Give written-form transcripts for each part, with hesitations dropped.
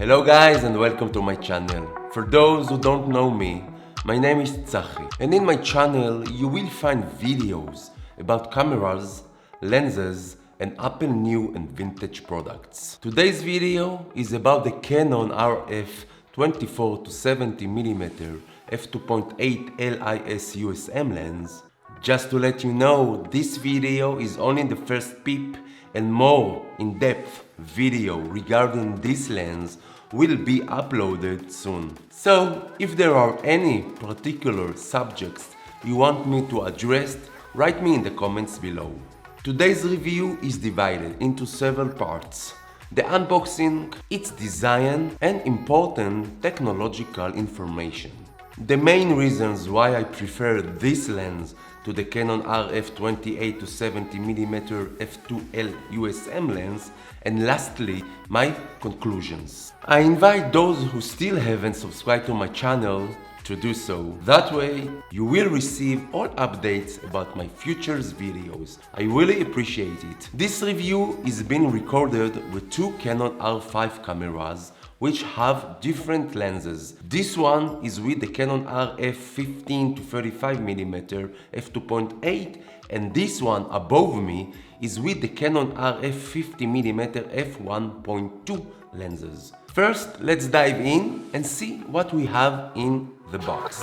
Hello guys and welcome to my channel. For those who don't know me, my name is Tzachi, and in my channel you will find videos about cameras, lenses and Apple new and vintage products. Today's video is about the Canon RF 24-70mm f2.8 LIS USM lens. Just to let you know, this video is only the first peep, and more in-depth video regarding this lens will be uploaded soon. So, if there are any particular subjects you want me to address, write me in the comments below. Today's review is divided into several parts: the unboxing, its design, and important technological information. The main reasons why I prefer this lens to the Canon RF 28-70mm f2.8 USM lens, and lastly, my conclusions. I invite those who still haven't subscribed to my channel to do so. That way, you will receive all updates about my future videos. I really appreciate it. This review is being recorded with two Canon R5 cameras which have different lenses. This one is with the Canon RF 15-35mm f2.8, and this one above me is with the Canon RF 50mm f1.2 lenses. First, let's dive in and see what we have in the box.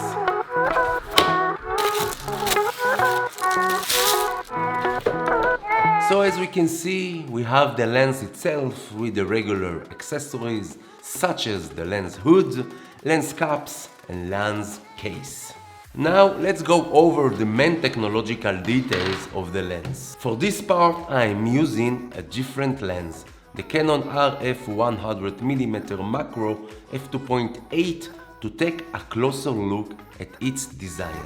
So as we can see, we have the lens itself with the regular accessories such as the lens hood, lens caps and lens case. Now let's go over the main technological details of the lens. For this part I am using a different lens, the Canon RF 100mm macro f2.8, to take a closer look at its design.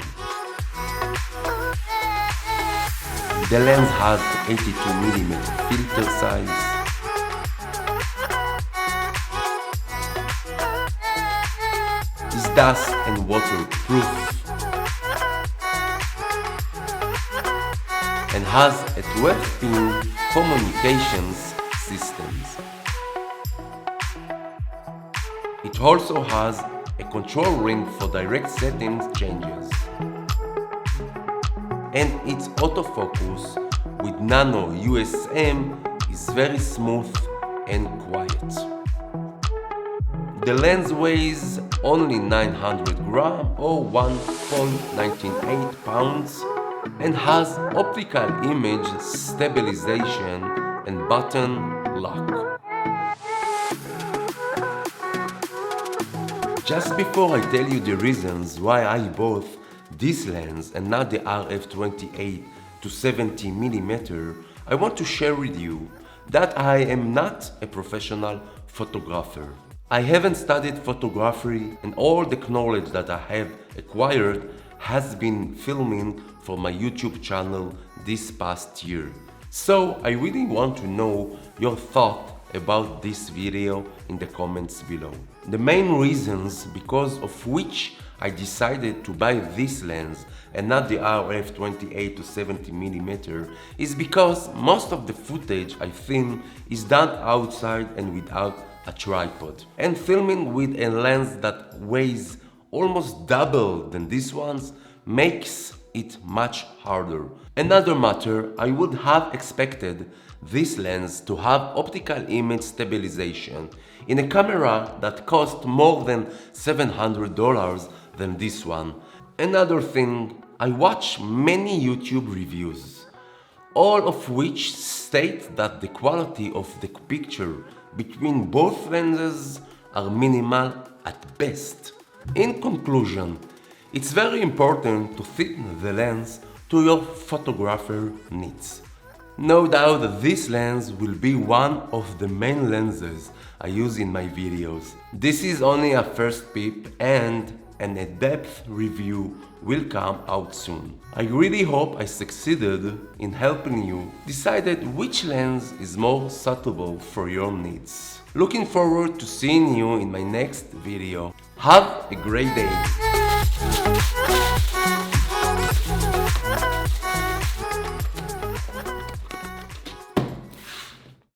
The lens has 82mm filter size, is dust and waterproof, and has a 12-pin communications systems. It also has a control ring for direct settings changes, and its autofocus with nano USM is very smooth and quiet. The lens weighs only 900 grams or 1.98 pounds and has optical image stabilization and button lock. Just before I tell you the reasons why I bought this lens and not the RF 28-70mm, I want to share with you that I am not a professional photographer. I haven't studied photography, and all the knowledge that I have acquired has been filming for my YouTube channel this past year. So I really want to know your thought about this video in the comments below. The main reasons because of which I decided to buy this lens and not the RF 28-70mm is because most of the footage I film is done outside and without a tripod. And filming with a lens that weighs almost double than this one's makes it much harder. Another matter, I would have expected this lens to have optical image stabilization in a camera that cost more than $700 than this one. Another thing, I watch many YouTube reviews, all of which state that the quality of the picture between both lenses are minimal at best. In conclusion, it's very important to fit the lens to your photographer needs. No doubt that this lens will be one of the main lenses I use in my videos. This is only a first peep, and an in-depth review will come out soon. I really hope I succeeded in helping you decide which lens is more suitable for your needs. Looking forward to seeing you in my next video. Have a great day!